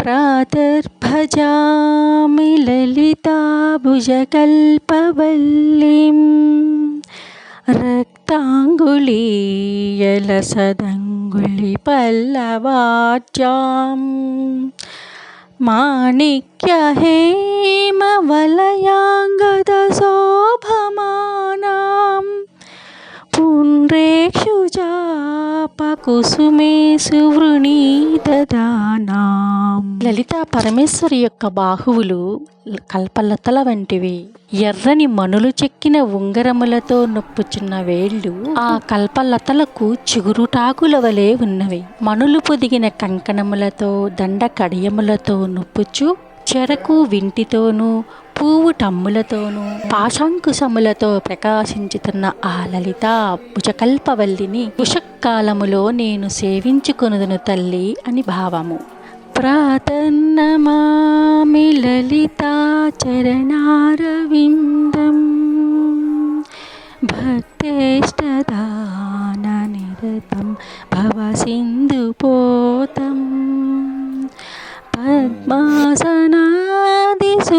ప్రాతర్భజామి లలితాభుజకల్పవల్లిం రక్తాంగుళీయలసదంగుళిపల్లవాజ్యాం మాణిక్యహేమవలయాంగదశోభమానాం పుండ్రేక్షుజాపకుసుమేషు వృణీదదానాం. లలితా పరమేశ్వరి యొక్క బాహువులు కల్పలతల వంటివి. ఎర్రని మనులు చెక్కిన ఉంగరములతో నొప్పుచున్న వేళ్ళు ఆ కల్పలతలకు చిగురుటాకుల వలె ఉన్నవి. మనులు పొదిగిన కంకణములతో దండ కడియములతో నొప్పుచు చెరకు వింటితోనూ పువ్వు టమ్ములతోనూ పాశాంకుశములతో ప్రకాశించుతున్న ఆ లలిత భుజకల్పవల్లిని ఉషకాలములో నేను సేవించుకొనుదును తల్లి అని భావము. ప్రాతన్నమామి లలితా చరణారవిందం భక్తేష్టదాన నిరతం భవసింధుపోతం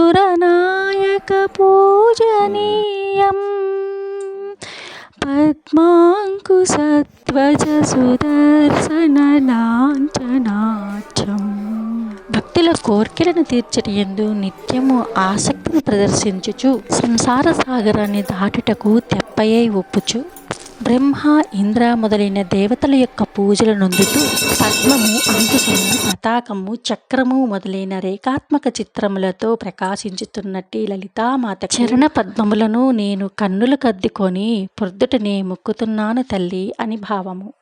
పద్మాసనాదిసురనాయక పూజనీయం పద్మాంకుశధ్వజ సుదర్శన లాంఛనాక్షం. భక్తుల కోర్కెలను తీర్చటయందు నిత్యము ఆసక్తిని ప్రదర్శించుచు సంసార సాగరాన్ని దాటుటకు తెప్పయ్యై ఒప్పుచు బ్రహ్మ ఇంద్ర మొదలైన దేవతల యొక్క పూజలు నొందుతూ పద్మము అంకుశము పతాకము చక్రము మొదలైన రేఖాత్మక చిత్రములతో ప్రకాశించుతున్నట్టి లలితామాత చరణ పద్మములను నేను కన్నులు కద్దుకొని పొద్దుటనే మొక్కుతున్నాను తల్లి అని భావము.